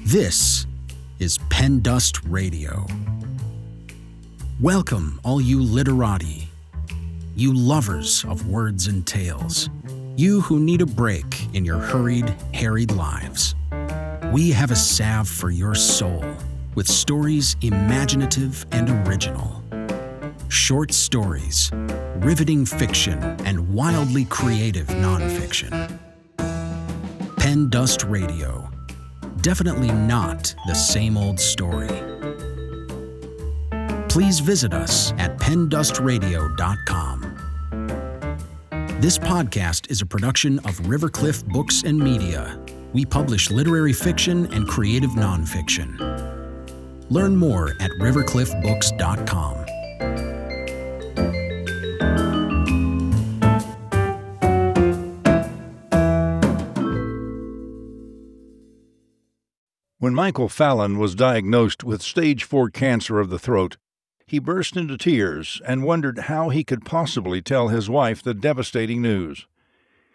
This is Pen Dust Radio. Welcome, all you literati, you lovers of words and tales, you who need a break in your hurried, harried lives. We have a salve for your soul with stories imaginative and original. Short stories, riveting fiction, and wildly creative nonfiction. Pen Dust Radio. Definitely not the same old story. Please visit us at pendustradio.com. This podcast is a production of Rivercliff Books and Media. We publish literary fiction and creative nonfiction. Learn more at rivercliffbooks.com. When Michael Fallon was diagnosed with stage 4 cancer of the throat, he burst into tears and wondered how he could possibly tell his wife the devastating news.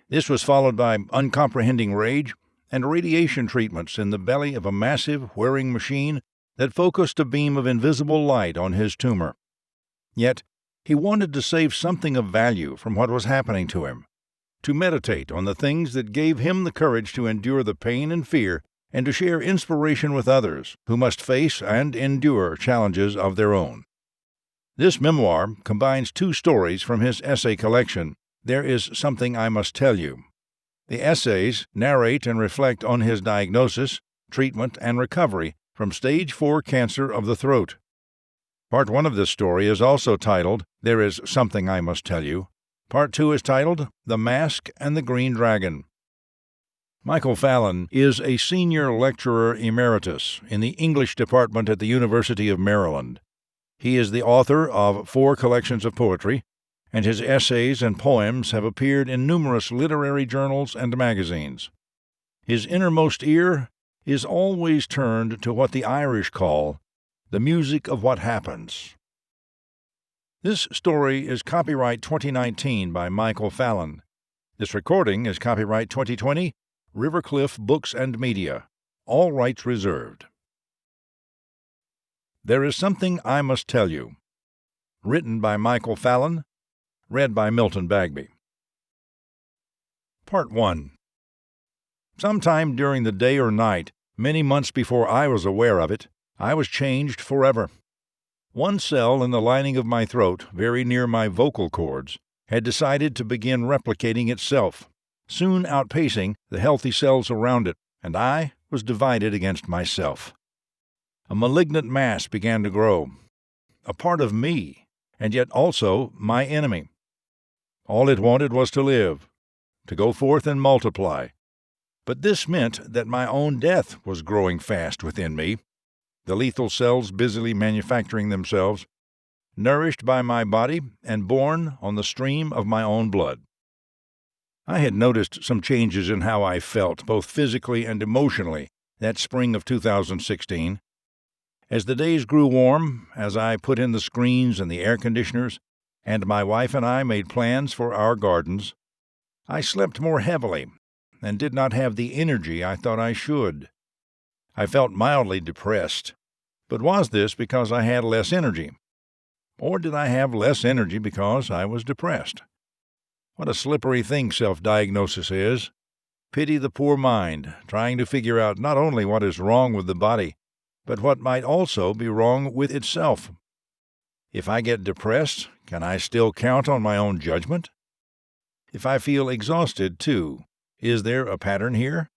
This was followed by uncomprehending rage and radiation treatments in the belly of a massive, whirring machine that focused a beam of invisible light on his tumor. Yet, he wanted to save something of value from what was happening to him, to meditate on the things that gave him the courage to endure the pain and fear and to share inspiration with others who must face and endure challenges of their own. This memoir combines 2 stories from his essay collection, There Is Something I Must Tell You. The essays narrate and reflect on his diagnosis, treatment, and recovery from stage 4 cancer of the throat. Part 1 of this story is also titled, There Is Something I Must Tell You. Part 2 is titled, The Mask and the Green Dragon. Michael Fallon is a senior lecturer emeritus in the English department at the University of Maryland. He is the author of 4 collections of poetry, and his essays and poems have appeared in numerous literary journals and magazines. His innermost ear is always turned to what the Irish call the music of what happens. This story is copyright 2019 by Michael Fallon. This recording is copyright 2020, Rivercliff Books and Media. All rights reserved. There Is Something I Must Tell You. Written by Michael Fallon. Read by Milton Bagby. Part 1. Sometime during the day or night, many months before I was aware of it, I was changed forever. One cell in the lining of my throat, very near my vocal cords, had decided to begin replicating itself, soon outpacing the healthy cells around it, and I was divided against myself. A malignant mass began to grow, a part of me, and yet also my enemy. All it wanted was to live, to go forth and multiply. But this meant that my own death was growing fast within me, the lethal cells busily manufacturing themselves, nourished by my body and born on the stream of my own blood. I had noticed some changes in how I felt, both physically and emotionally, that spring of 2016. As the days grew warm, as I put in the screens and the air conditioners, and my wife and I made plans for our gardens, I slept more heavily and did not have the energy I thought I should. I felt mildly depressed, but was this because I had less energy? Or did I have less energy because I was depressed? What a slippery thing self-diagnosis is. Pity the poor mind, trying to figure out not only what is wrong with the body, but what might also be wrong with itself. If I get depressed, can I still count on my own judgment? If I feel exhausted, too, is there a pattern here?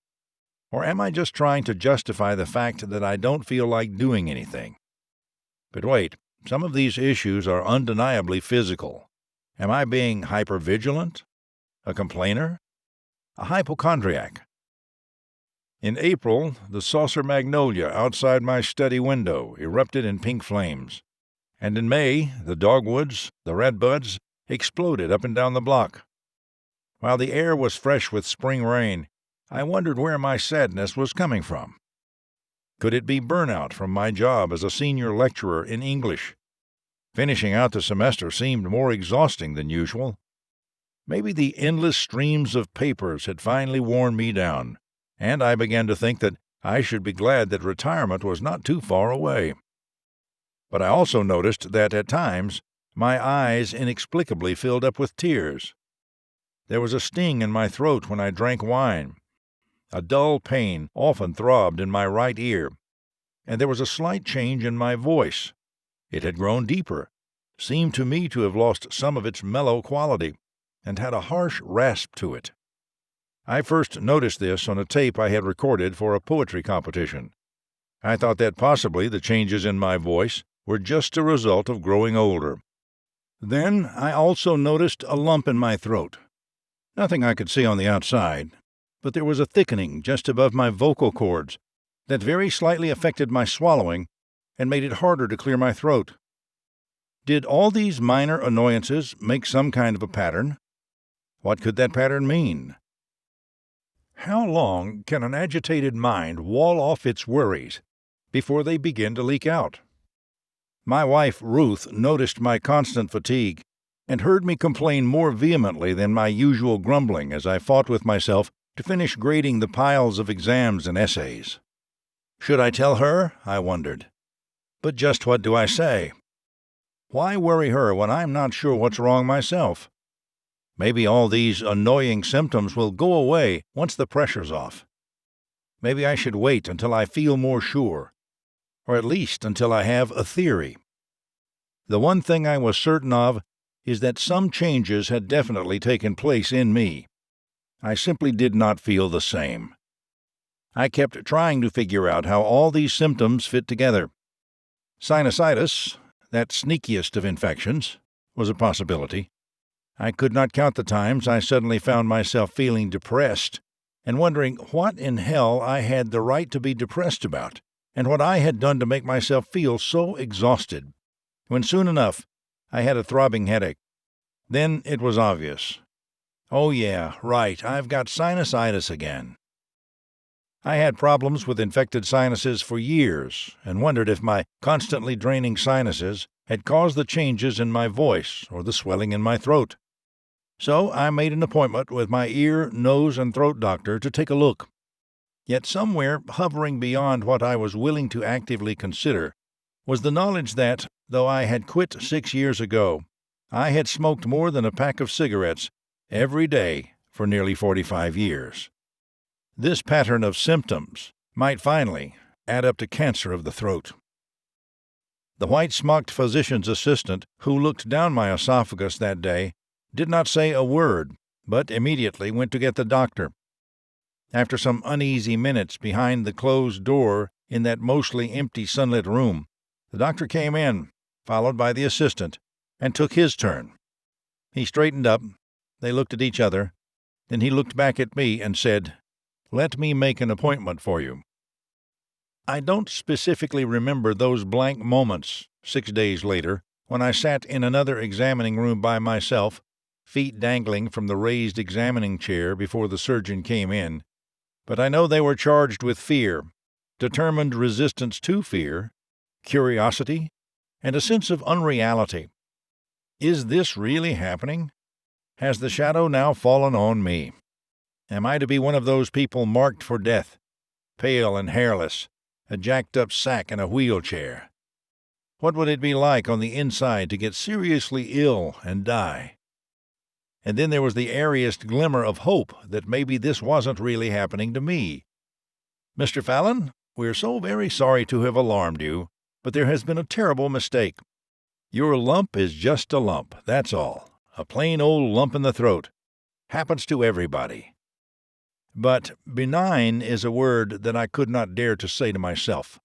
Or am I just trying to justify the fact that I don't feel like doing anything? But wait, some of these issues are undeniably physical. Am I being hypervigilant? A complainer? A hypochondriac? In April, the saucer magnolia outside my study window erupted in pink flames. And in May, the dogwoods, the redbuds, exploded up and down the block. While the air was fresh with spring rain, I wondered where my sadness was coming from. Could it be burnout from my job as a senior lecturer in English? Finishing out the semester seemed more exhausting than usual. Maybe the endless streams of papers had finally worn me down, and I began to think that I should be glad that retirement was not too far away. But I also noticed that at times my eyes inexplicably filled up with tears. There was a sting in my throat when I drank wine. A dull pain often throbbed in my right ear, and there was a slight change in my voice. It had grown deeper, seemed to me to have lost some of its mellow quality, and had a harsh rasp to it. I first noticed this on a tape I had recorded for a poetry competition. I thought that possibly the changes in my voice were just a result of growing older. Then I also noticed a lump in my throat. Nothing I could see on the outside, but there was a thickening just above my vocal cords that very slightly affected my swallowing and made it harder to clear my throat. Did all these minor annoyances make some kind of a pattern? What could that pattern mean? How long can an agitated mind wall off its worries before they begin to leak out? My wife, Ruth, noticed my constant fatigue and heard me complain more vehemently than my usual grumbling as I fought with myself to finish grading the piles of exams and essays. Should I tell her? I wondered. But just what do I say? Why worry her when I'm not sure what's wrong myself? Maybe all these annoying symptoms will go away once the pressure's off. Maybe I should wait until I feel more sure, or at least until I have a theory. The one thing I was certain of is that some changes had definitely taken place in me. I simply did not feel the same. I kept trying to figure out how all these symptoms fit together. Sinusitis, that sneakiest of infections, was a possibility. I could not count the times I suddenly found myself feeling depressed and wondering what in hell I had the right to be depressed about, and what I had done to make myself feel so exhausted, when soon enough I had a throbbing headache. Then it was obvious. Oh yeah, right, I've got sinusitis again. I had problems with infected sinuses for years and wondered if my constantly draining sinuses had caused the changes in my voice or the swelling in my throat. So I made an appointment with my ear, nose, and throat doctor to take a look. Yet somewhere hovering beyond what I was willing to actively consider was the knowledge that, though I had quit 6 years ago, I had smoked more than a pack of cigarettes every day for nearly 45 years. This pattern of symptoms might finally add up to cancer of the throat. The white-smocked physician's assistant who looked down my esophagus that day did not say a word, but immediately went to get the doctor. After some uneasy minutes behind the closed door in that mostly empty sunlit room, the doctor came in, followed by the assistant, and took his turn. He straightened up, they looked at each other, then he looked back at me and said, "Let me make an appointment for you." I don't specifically remember those blank moments 6 days later when I sat in another examining room by myself, feet dangling from the raised examining chair before the surgeon came in, but I know they were charged with fear, determined resistance to fear, curiosity, and a sense of unreality. Is this really happening? Has the shadow now fallen on me? Am I to be one of those people marked for death, pale and hairless, a jacked-up sack in a wheelchair? What would it be like on the inside to get seriously ill and die? And then there was the airiest glimmer of hope that maybe this wasn't really happening to me. "Mr. Fallon, we're so very sorry to have alarmed you, but there has been a terrible mistake. Your lump is just a lump, that's all. A plain old lump in the throat. Happens to everybody." But benign is a word that I could not dare to say to myself.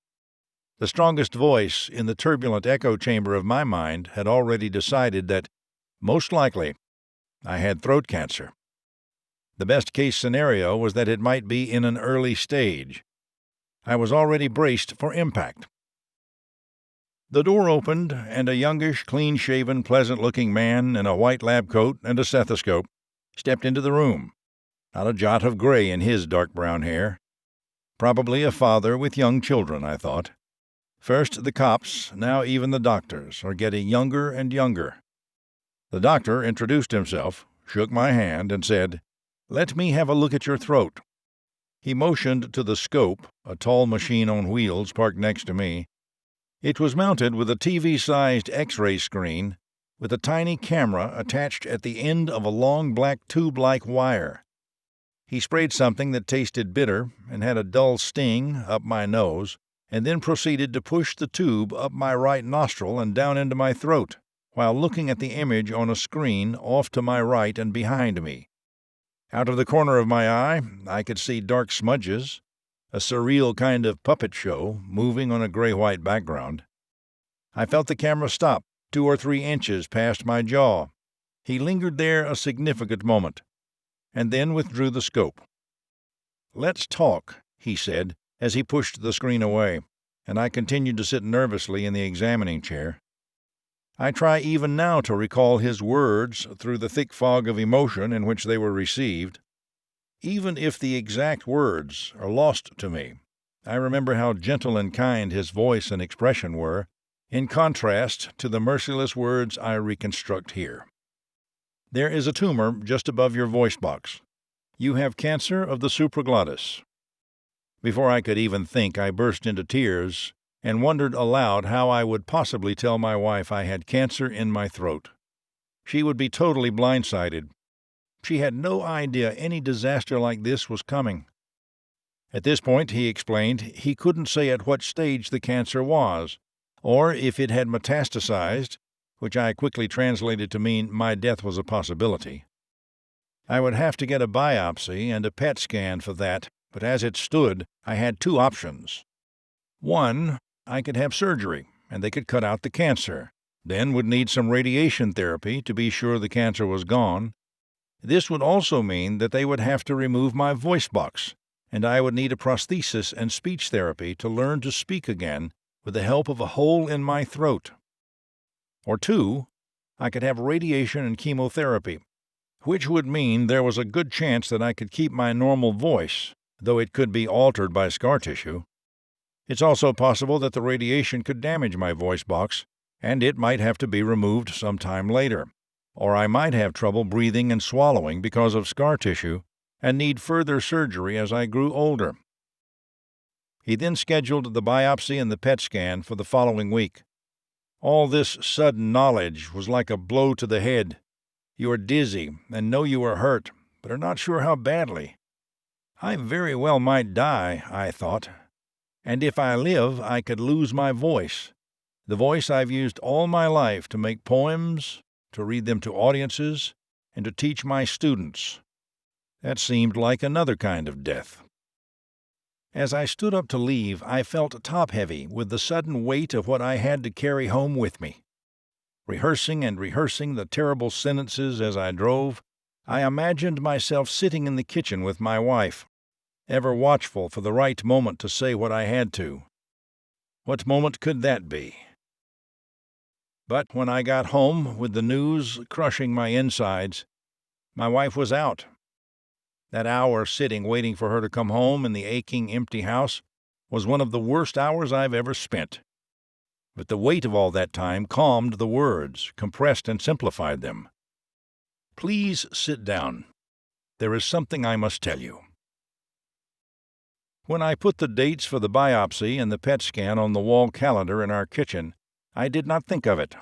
The strongest voice in the turbulent echo chamber of my mind had already decided that, most likely, I had throat cancer. The best-case scenario was that it might be in an early stage. I was already braced for impact. The door opened, and a youngish, clean-shaven, pleasant-looking man in a white lab coat and a stethoscope stepped into the room. Not a jot of gray in his dark brown hair. Probably a father with young children, I thought. First the cops, now even the doctors, are getting younger and younger. The doctor introduced himself, shook my hand, and said, "Let me have a look at your throat." He motioned to the scope, a tall machine on wheels parked next to me. It was mounted with a TV-sized X-ray screen with a tiny camera attached at the end of a long black tube-like wire. He sprayed something that tasted bitter and had a dull sting up my nose, and then proceeded to push the tube up my right nostril and down into my throat, while looking at the image on a screen off to my right and behind me. Out of the corner of my eye, I could see dark smudges, a surreal kind of puppet show moving on a gray-white background. I felt the camera stop 2 or 3 inches past my jaw. He lingered there a significant moment, and then withdrew the scope. "Let's talk," he said, as he pushed the screen away, and I continued to sit nervously in the examining chair. I try even now to recall his words through the thick fog of emotion in which they were received. Even if the exact words are lost to me, I remember how gentle and kind his voice and expression were, in contrast to the merciless words I reconstruct here. "There is a tumor just above your voice box. You have cancer of the supraglottis." Before I could even think, I burst into tears and wondered aloud how I would possibly tell my wife I had cancer in my throat. She would be totally blindsided. She had no idea any disaster like this was coming. At this point, he explained, he couldn't say at what stage the cancer was, or if it had metastasized, which I quickly translated to mean my death was a possibility. I would have to get a biopsy and a PET scan for that, but as it stood, I had 2 options. One, I could have surgery, and they could cut out the cancer, then would need some radiation therapy to be sure the cancer was gone. This would also mean that they would have to remove my voice box, and I would need a prosthesis and speech therapy to learn to speak again with the help of a hole in my throat. Or 2, I could have radiation and chemotherapy, which would mean there was a good chance that I could keep my normal voice, though it could be altered by scar tissue. It's also possible that the radiation could damage my voice box, and it might have to be removed sometime later, or I might have trouble breathing and swallowing because of scar tissue and need further surgery as I grew older. He then scheduled the biopsy and the PET scan for the following week. All this sudden knowledge was like a blow to the head. You are dizzy and know you are hurt, but are not sure how badly. I very well might die, I thought. And if I live, I could lose my voice, the voice I've used all my life to make poems, to read them to audiences, and to teach my students. That seemed like another kind of death. As I stood up to leave, I felt top-heavy with the sudden weight of what I had to carry home with me. Rehearsing and rehearsing the terrible sentences as I drove, I imagined myself sitting in the kitchen with my wife, ever watchful for the right moment to say what I had to. What moment could that be? But when I got home, with the news crushing my insides, my wife was out. That hour sitting waiting for her to come home in the aching, empty house was one of the worst hours I've ever spent. But the weight of all that time calmed the words, compressed and simplified them. "Please sit down. There is something I must tell you." When I put the dates for the biopsy and the PET scan on the wall calendar in our kitchen, I did not think of it.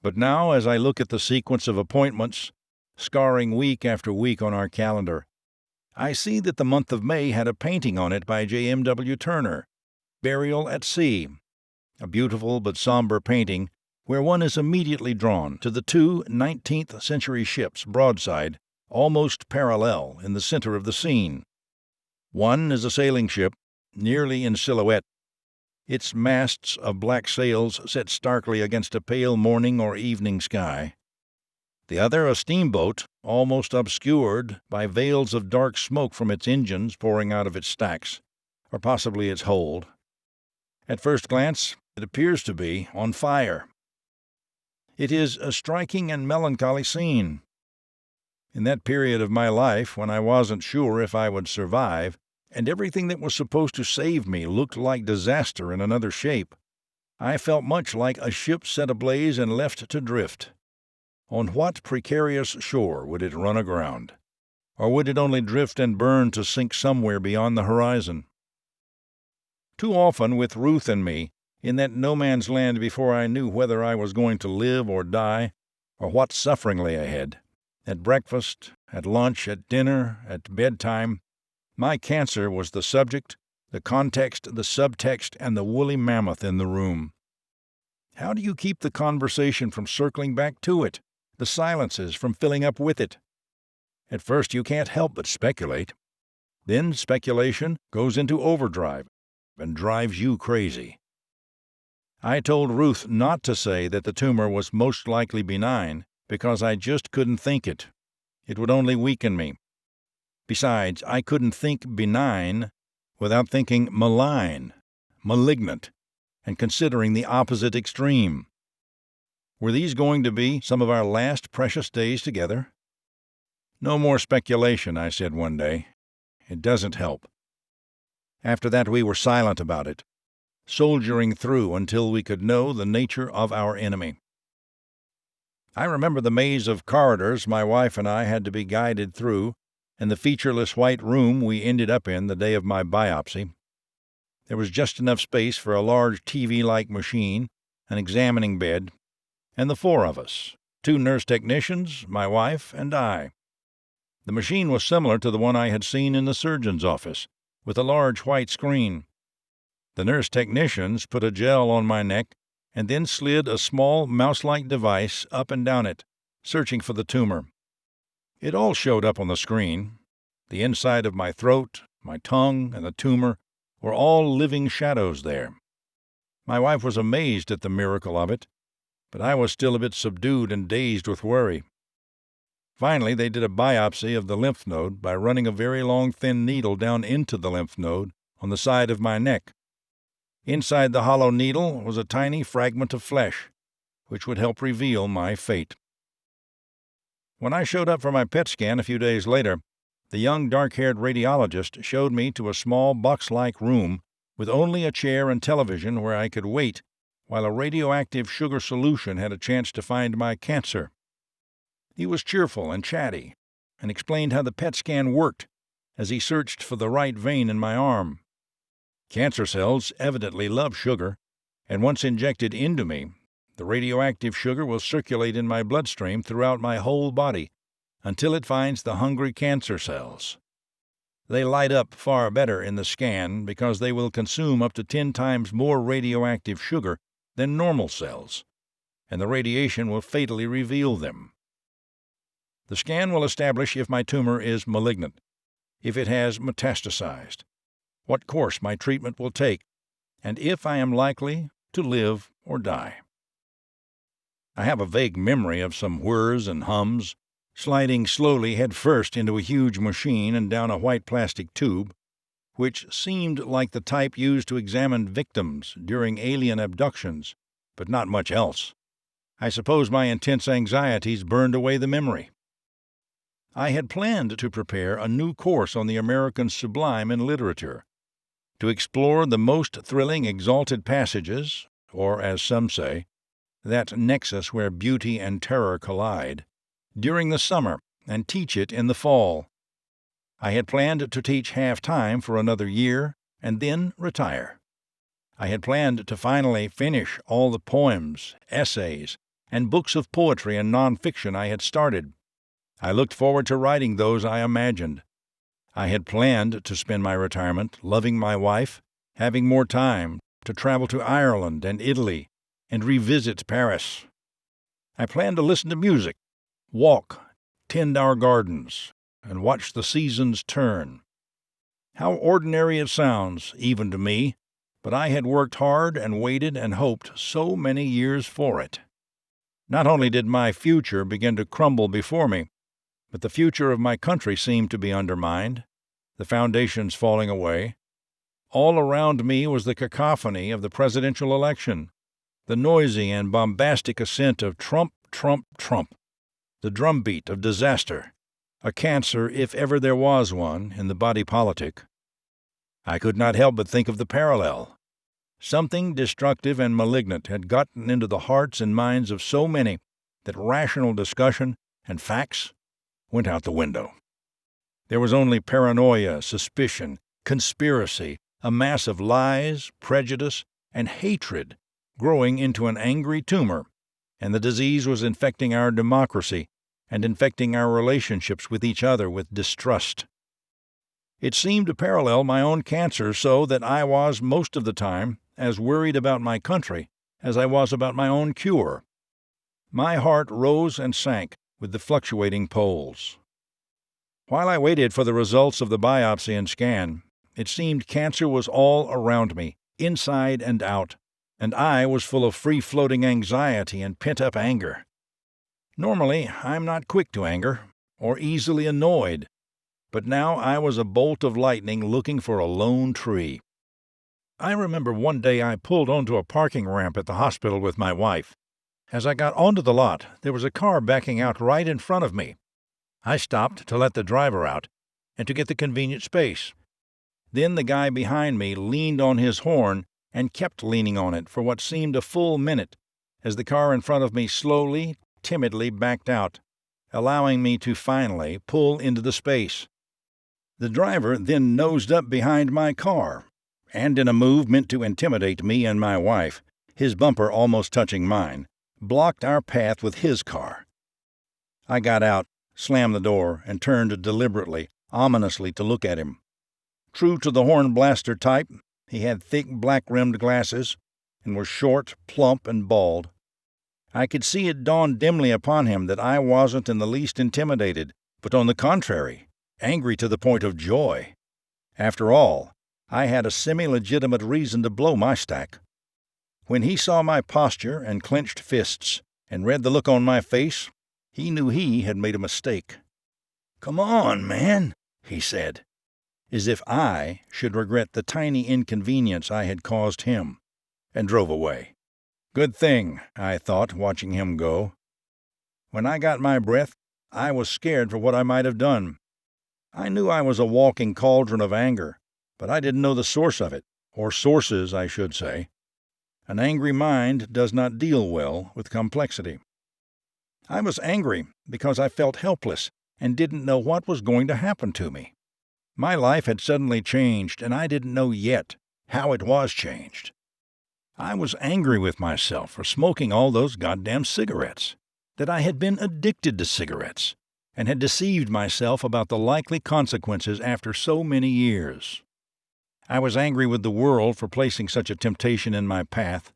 But now, as I look at the sequence of appointments, scarring week after week on our calendar, I see that the month of May had a painting on it by J.M.W. Turner, Burial at Sea, a beautiful but somber painting where one is immediately drawn to the 2 19th-century ships broadside, almost parallel in the center of the scene. One is a sailing ship, nearly in silhouette, its masts of black sails set starkly against a pale morning or evening sky. The other a steamboat, almost obscured by veils of dark smoke from its engines pouring out of its stacks, or possibly its hold. At first glance, it appears to be on fire. It is a striking and melancholy scene. In that period of my life when I wasn't sure if I would survive, and everything that was supposed to save me looked like disaster in another shape, I felt much like a ship set ablaze and left to drift. On what precarious shore would it run aground? or would it only drift and burn to sink somewhere beyond the horizon? Too often with Ruth and me, in that no-man's land before I knew whether I was going to live or die, or what suffering lay ahead, at breakfast, at lunch, at dinner, at bedtime, my cancer was the subject, the context, the subtext, and the woolly mammoth in the room. How do you keep the conversation from circling back to it, the silences from filling up with it? At first you can't help but speculate. Then speculation goes into overdrive and drives you crazy. I told Ruth not to say that the tumor was most likely benign because I just couldn't think it. It would only weaken me. Besides, I couldn't think benign without thinking malign, malignant, and considering the opposite extreme. Were these going to be some of our last precious days together? No more speculation, I said one day. It doesn't help. After that we were silent about it, soldiering through until we could know the nature of our enemy. I remember the maze of corridors my wife and I had to be guided through, and the featureless white room we ended up in the day of my biopsy. There was just enough space for a large TV-like machine, an examining bed, and the four of us, 2 nurse technicians, my wife, and I. The machine was similar to the one I had seen in the surgeon's office, with a large white screen. The nurse technicians put a gel on my neck and then slid a small mouse-like device up and down it, searching for the tumor. It all showed up on the screen. The inside of my throat, my tongue, and the tumor were all living shadows there. My wife was amazed at the miracle of it, but I was still a bit subdued and dazed with worry. Finally, they did a biopsy of the lymph node by running a very long thin needle down into the lymph node on the side of my neck. Inside the hollow needle was a tiny fragment of flesh, which would help reveal my fate. When I showed up for my PET scan a few days later, the young dark-haired radiologist showed me to a small box-like room with only a chair and television where I could wait while a radioactive sugar solution had a chance to find my cancer. He was cheerful and chatty and explained how the PET scan worked as he searched for the right vein in my arm. Cancer cells evidently love sugar, and once injected into me, the radioactive sugar will circulate in my bloodstream throughout my whole body until it finds the hungry cancer cells. They light up far better in the scan because they will consume up to 10 times more radioactive sugar than normal cells, and the radiation will fatally reveal them. The scan will establish if my tumor is malignant, if it has metastasized, what course my treatment will take, and if I am likely to live or die. I have a vague memory of some whirs and hums, sliding slowly head first into a huge machine and down a white plastic tube, which seemed like the type used to examine victims during alien abductions, but not much else. I suppose my intense anxieties burned away the memory. I had planned to prepare a new course on the American sublime in literature, to explore the most thrilling exalted passages, or, as some say, that nexus where beauty and terror collide, during the summer and teach it in the fall. I had planned to teach half-time for another year and then retire. I had planned to finally finish all the poems, essays, and books of poetry and nonfiction I had started. I looked forward to writing those I imagined. I had planned to spend my retirement loving my wife, having more time to travel to Ireland and Italy and revisit Paris. I planned to listen to music, walk, tend our gardens, and watch the seasons turn. How ordinary it sounds, even to me, but I had worked hard and waited and hoped so many years for it. Not only did my future begin to crumble before me, but the future of my country seemed to be undermined, the foundations falling away. All around me was the cacophony of the presidential election, the noisy and bombastic assent of Trump, Trump, Trump, the drumbeat of disaster, a cancer, if ever there was one, in the body politic. I could not help but think of the parallel. Something destructive and malignant had gotten into the hearts and minds of so many that rational discussion and facts went out the window. There was only paranoia, suspicion, conspiracy, a mass of lies, prejudice, and hatred growing into an angry tumor, and the disease was infecting our democracy and infecting our relationships with each other with distrust. It seemed to parallel my own cancer so that I was, most of the time, as worried about my country as I was about my own cure. My heart rose and sank with the fluctuating poles. While I waited for the results of the biopsy and scan, it seemed cancer was all around me, inside and out, and I was full of free-floating anxiety and pent-up anger. Normally, I'm not quick to anger, or easily annoyed, but now I was a bolt of lightning looking for a lone tree. I remember one day I pulled onto a parking ramp at the hospital with my wife. As I got onto the lot, there was a car backing out right in front of me. I stopped to let the driver out and to get the convenient space. Then the guy behind me leaned on his horn and kept leaning on it for what seemed a full minute as the car in front of me slowly, timidly backed out, allowing me to finally pull into the space. The driver then nosed up behind my car, and in a move meant to intimidate me and my wife, his bumper almost touching mine, blocked our path with his car. I got out, slammed the door, and turned deliberately, ominously to look at him. True to the horn blaster type, he had thick black-rimmed glasses and was short, plump, and bald. I could see it dawn dimly upon him that I wasn't in the least intimidated, but on the contrary, angry to the point of joy. After all, I had a semi-legitimate reason to blow my stack. When he saw my posture and clenched fists and read the look on my face, he knew he had made a mistake. "Come on, man," he said, as if I should regret the tiny inconvenience I had caused him, and drove away. Good thing, I thought, watching him go. When I got my breath, I was scared for what I might have done. I knew I was a walking cauldron of anger, but I didn't know the source of it, or sources, I should say. An angry mind does not deal well with complexity. I was angry because I felt helpless and didn't know what was going to happen to me. My life had suddenly changed, and I didn't know yet how it was changed. I was angry with myself for smoking all those goddamn cigarettes, that I had been addicted to cigarettes, and had deceived myself about the likely consequences after so many years. I was angry with the world for placing such a temptation in my path.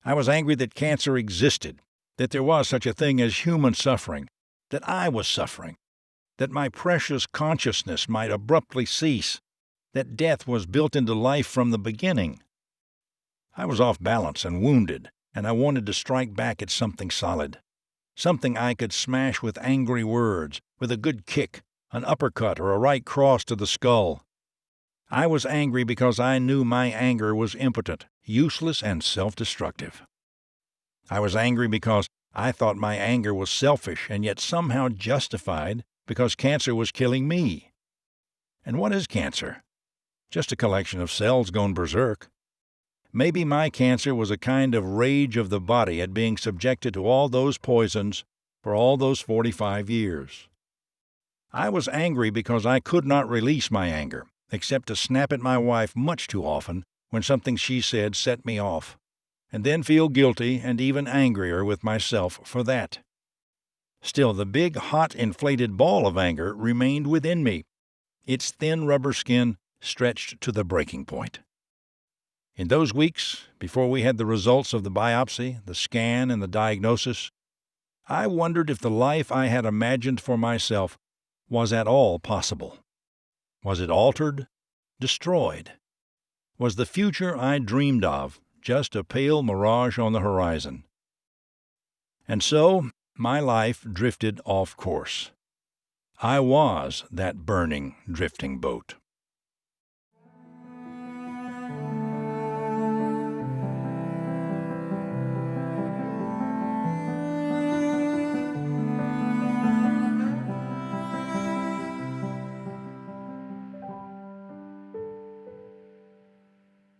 I was angry that cancer existed, that there was such a thing as human suffering, that I was suffering, that my precious consciousness might abruptly cease, that death was built into life from the beginning. I was off balance and wounded, and I wanted to strike back at something solid, something I could smash with angry words, with a good kick, an uppercut, or a right cross to the skull. I was angry because I knew my anger was impotent, useless, and self-destructive. I was angry because I thought my anger was selfish and yet somehow justified because cancer was killing me. And what is cancer? Just a collection of cells gone berserk. Maybe my cancer was a kind of rage of the body at being subjected to all those poisons for all those 45 years. I was angry because I could not release my anger, except to snap at my wife much too often when something she said set me off, and then feel guilty and even angrier with myself for that. Still, the big, hot, inflated ball of anger remained within me, its thin rubber skin stretched to the breaking point. In those weeks, before we had the results of the biopsy, the scan, and the diagnosis, I wondered if the life I had imagined for myself was at all possible. Was it altered? Destroyed? Was the future I dreamed of just a pale mirage on the horizon? And so, my life drifted off course. I was that burning, drifting boat.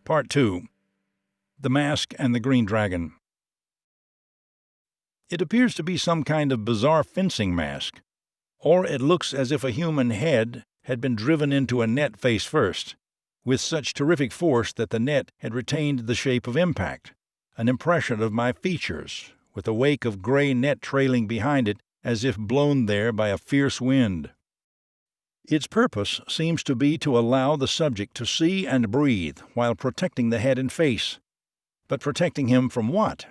Part 2. The Mask and the Green Dragon. It appears to be some kind of bizarre fencing mask. Or it looks as if a human head had been driven into a net face first, with such terrific force that the net had retained the shape of impact, an impression of my features, with a wake of gray net trailing behind it as if blown there by a fierce wind. Its purpose seems to be to allow the subject to see and breathe while protecting the head and face. But protecting him from what?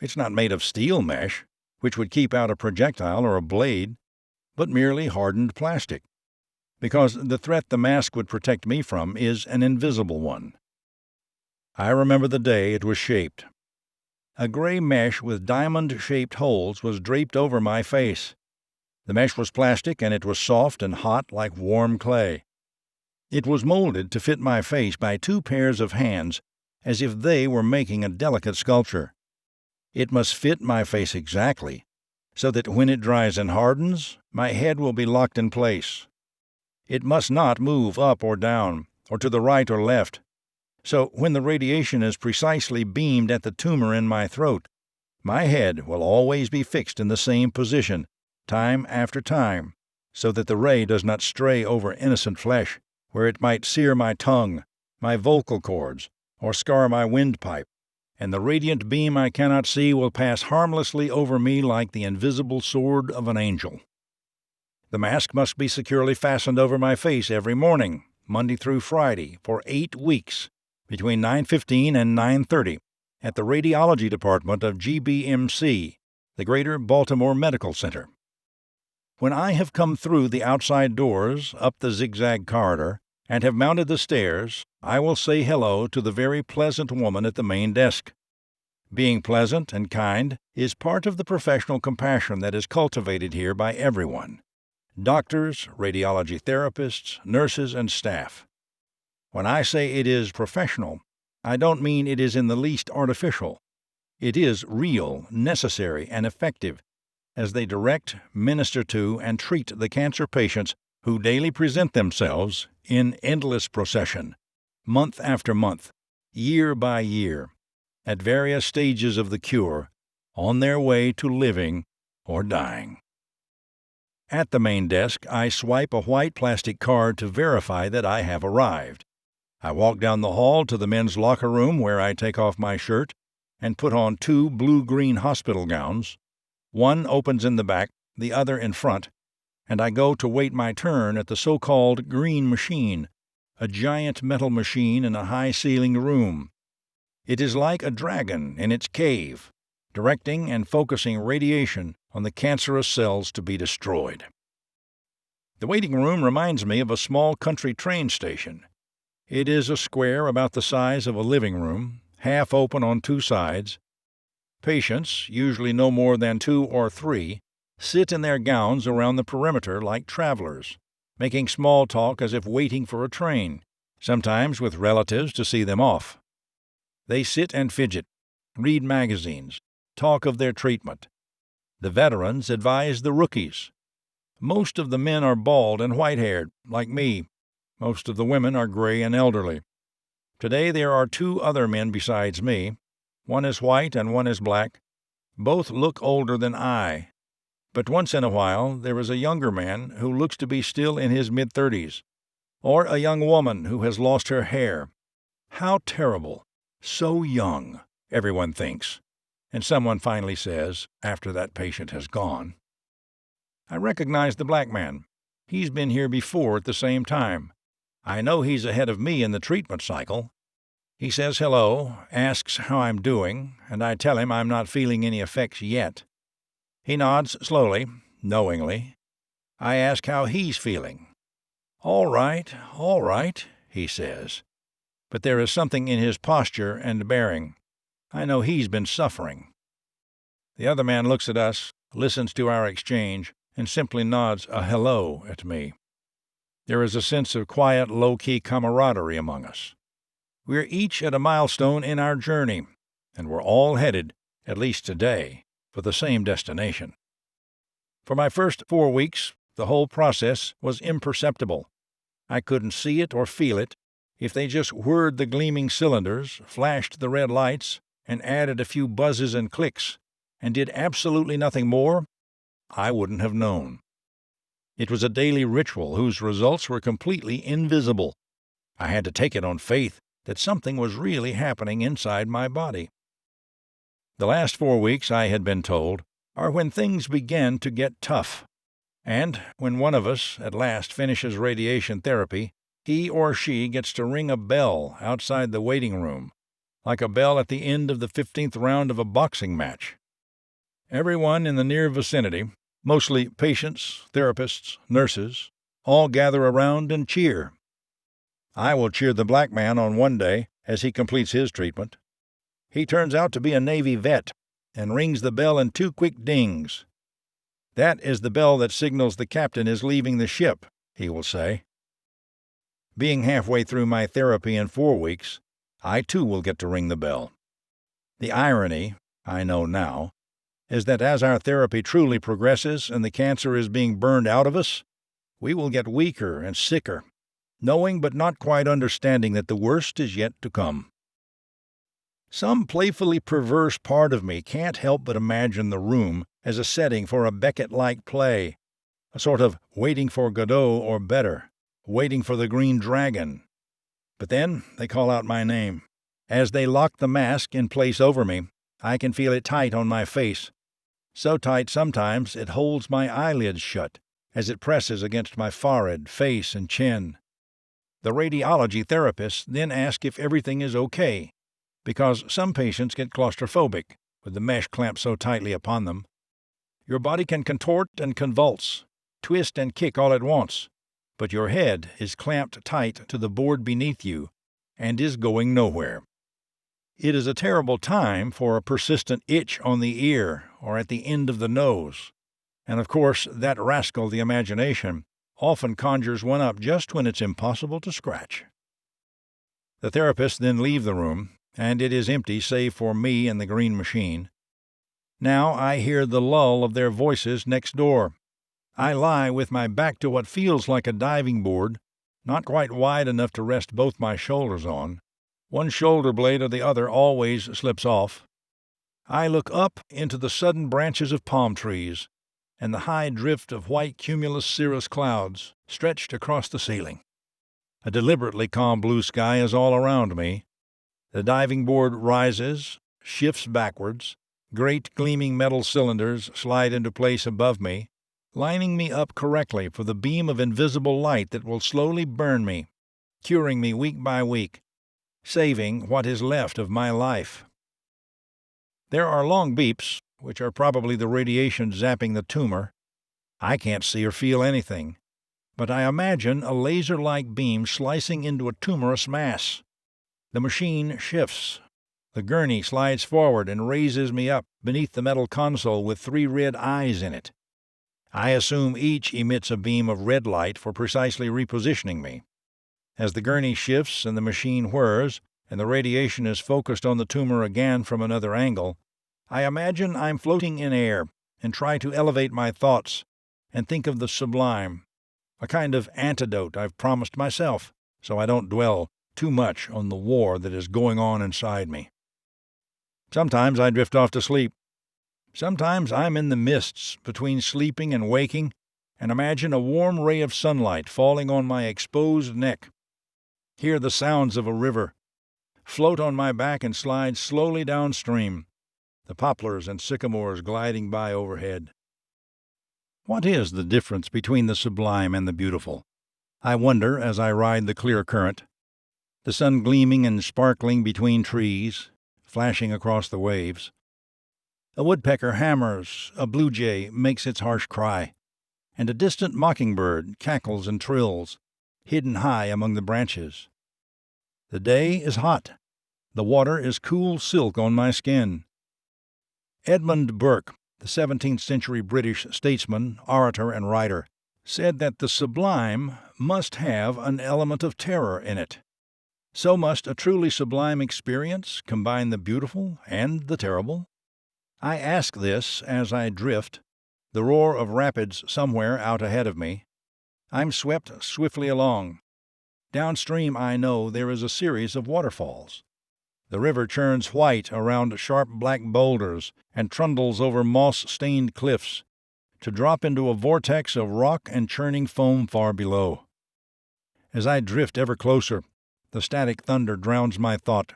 It's not made of steel mesh, which would keep out a projectile or a blade, but merely hardened plastic, because the threat the mask would protect me from is an invisible one. I remember the day it was shaped. A gray mesh with diamond-shaped holes was draped over my face. The mesh was plastic, and it was soft and hot like warm clay. It was molded to fit my face by two pairs of hands, as if they were making a delicate sculpture. It must fit my face exactly, so that when it dries and hardens, my head will be locked in place. It must not move up or down, or to the right or left. So when the radiation is precisely beamed at the tumor in my throat, my head will always be fixed in the same position, time after time, so that the ray does not stray over innocent flesh, where it might sear my tongue, my vocal cords, or scar my windpipe, and the radiant beam I cannot see will pass harmlessly over me like the invisible sword of an angel. The mask must be securely fastened over my face every morning, Monday through Friday, for 8 weeks, between 9:15 and 9:30, at the radiology department of GBMC, the Greater Baltimore Medical Center. When I have come through the outside doors, up the zigzag corridor, and have mounted the stairs, I will say hello to the very pleasant woman at the main desk. Being pleasant and kind is part of the professional compassion that is cultivated here by everyone: doctors, radiology therapists, nurses, and staff. When I say it is professional, I don't mean it is in the least artificial. It is real, necessary, and effective, as they direct, minister to, and treat the cancer patients who daily present themselves in endless procession, month after month, year by year, at various stages of the cure, on their way to living or dying. At the main desk, I swipe a white plastic card to verify that I have arrived. I walk down the hall to the men's locker room where I take off my shirt and put on 2 blue-green hospital gowns. One opens in the back, the other in front, and I go to wait my turn at the so-called green machine, a giant metal machine in a high-ceilinged room. It is like a dragon in its cave, directing and focusing radiation on the cancerous cells to be destroyed. The waiting room reminds me of a small country train station. It is a square about the size of a living room, half open on 2 sides. Patients, usually no more than 2 or 3, sit in their gowns around the perimeter like travelers, making small talk as if waiting for a train, sometimes with relatives to see them off. They sit and fidget, read magazines, talk of their treatment. The veterans advise the rookies. Most of the men are bald and white-haired, like me. Most of the women are gray and elderly. Today there are 2 other men besides me. One is white and one is black. Both look older than I. But once in a while there is a younger man who looks to be still in his mid-30s, or a young woman who has lost her hair. How terrible! So young, everyone thinks, and someone finally says, after that patient has gone. I recognize the black man. He's been here before at the same time. I know he's ahead of me in the treatment cycle. He says hello, asks how I'm doing, and I tell him I'm not feeling any effects yet. He nods slowly, knowingly. I ask how he's feeling. All right, he says. But there is something in his posture and bearing. I know he's been suffering. The other man looks at us, listens to our exchange, and simply nods a hello at me. There is a sense of quiet, low-key camaraderie among us. We're each at a milestone in our journey, and we're all headed, at least today, for the same destination. For my first 4 weeks, the whole process was imperceptible. I couldn't see it or feel it. If they just whirred the gleaming cylinders, flashed the red lights, and added a few buzzes and clicks, and did absolutely nothing more, I wouldn't have known. It was a daily ritual whose results were completely invisible. I had to take it on faith that something was really happening inside my body. The last 4 weeks, I had been told, are when things begin to get tough. And when one of us at last finishes radiation therapy, he or she gets to ring a bell outside the waiting room, like a bell at the end of the 15th round of a boxing match. Everyone in the near vicinity, mostly patients, therapists, nurses, all gather around and cheer. I will cheer the black man on one day as he completes his treatment. He turns out to be a Navy vet and rings the bell in 2 quick dings. That is the bell that signals the captain is leaving the ship, he will say. Being halfway through my therapy in 4 weeks, I too will get to ring the bell. The irony, I know now, is that as our therapy truly progresses and the cancer is being burned out of us, we will get weaker and sicker, knowing but not quite understanding that the worst is yet to come. Some playfully perverse part of me can't help but imagine the room as a setting for a Beckett-like play, a sort of Waiting for Godot or better, Waiting for the Green Dragon. But then they call out my name. As they lock the mask in place over me, I can feel it tight on my face, so tight sometimes it holds my eyelids shut as it presses against my forehead, face, and chin. The radiology therapists then ask if everything is okay, because some patients get claustrophobic with the mesh clamped so tightly upon them. Your body can contort and convulse, twist and kick all at once, but your head is clamped tight to the board beneath you and is going nowhere. It is a terrible time for a persistent itch on the ear or at the end of the nose, and of course that rascal, the imagination, often conjures one up just when it's impossible to scratch. The therapists then leave the room, and it is empty save for me and the green machine. Now I hear the lull of their voices next door. I lie with my back to what feels like a diving board, not quite wide enough to rest both my shoulders on. One shoulder blade or the other always slips off. I look up into the sudden branches of palm trees and the high drift of white cumulus cirrus clouds stretched across the ceiling. A deliberately calm blue sky is all around me. The diving board rises, shifts backwards. Great gleaming metal cylinders slide into place above me, lining me up correctly for the beam of invisible light that will slowly burn me, curing me week by week, saving what is left of my life. There are long beeps, which are probably the radiation zapping the tumor. I can't see or feel anything, but I imagine a laser-like beam slicing into a tumorous mass. The machine shifts. The gurney slides forward and raises me up beneath the metal console with 3 red eyes in it. I assume each emits a beam of red light for precisely repositioning me. As the gurney shifts and the machine whirs, and the radiation is focused on the tumor again from another angle, I imagine I'm floating in air and try to elevate my thoughts and think of the sublime, a kind of antidote I've promised myself, so I don't dwell too much on the war that is going on inside me. Sometimes I drift off to sleep. Sometimes I'm in the mists between sleeping and waking and imagine a warm ray of sunlight falling on my exposed neck. Hear the sounds of a river. Float on my back and slide slowly downstream, the poplars and sycamores gliding by overhead. What is the difference between the sublime and the beautiful? I wonder as I ride the clear current. The sun gleaming and sparkling between trees, flashing across the waves. A woodpecker hammers, a blue jay makes its harsh cry, and a distant mockingbird cackles and trills, hidden high among the branches. The day is hot. The water is cool silk on my skin. Edmund Burke, the 17th century British statesman, orator, and writer, said that the sublime must have an element of terror in it. So must a truly sublime experience combine the beautiful and the terrible? I ask this as I drift, the roar of rapids somewhere out ahead of me. I'm swept swiftly along. Downstream I know there is a series of waterfalls. The river churns white around sharp black boulders and trundles over moss-stained cliffs, to drop into a vortex of rock and churning foam far below. As I drift ever closer, the static thunder drowns my thought.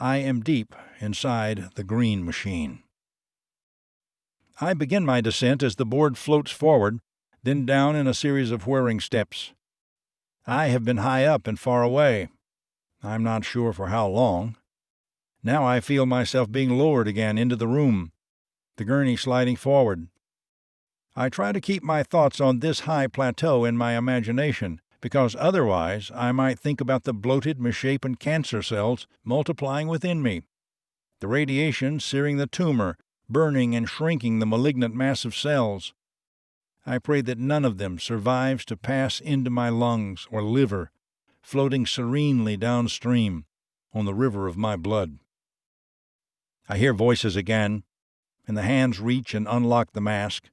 I am deep inside the green machine. I begin my descent as the board floats forward, then down in a series of whirring steps. I have been high up and far away. I'm not sure for how long. Now I feel myself being lowered again into the room, the gurney sliding forward. I try to keep my thoughts on this high plateau in my imagination, because otherwise I might think about the bloated, misshapen cancer cells multiplying within me, the radiation searing the tumor, burning and shrinking the malignant mass of cells. I pray that none of them survives to pass into my lungs or liver, floating serenely downstream on the river of my blood. I hear voices again, and the hands reach and unlock the mask.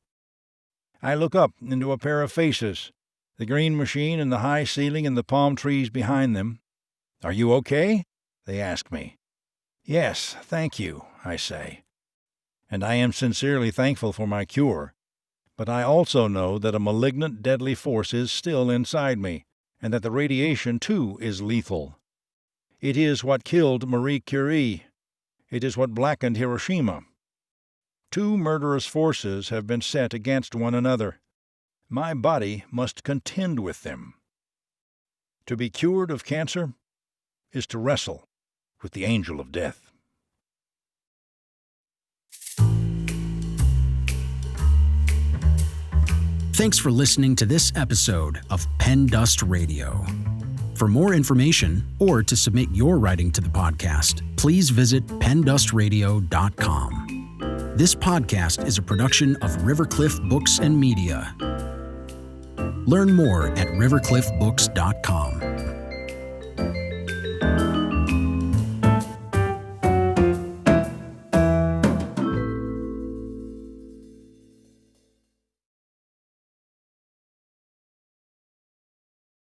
I look up into a pair of faces, the green machine and the high ceiling and the palm trees behind them. "Are you okay?" they ask me. "Yes, thank you," I say. And I am sincerely thankful for my cure. But I also know that a malignant, deadly force is still inside me, and that the radiation, too, is lethal. It is what killed Marie Curie. It is what blackened Hiroshima. Two murderous forces have been set against one another. My body must contend with them. To be cured of cancer is to wrestle with the angel of death. Thanks for listening to this episode of Pen Dust Radio. For more information or to submit your writing to the podcast, please visit pendustradio.com. This podcast is a production of Rivercliff Books and Media. Learn more at rivercliffbooks.com.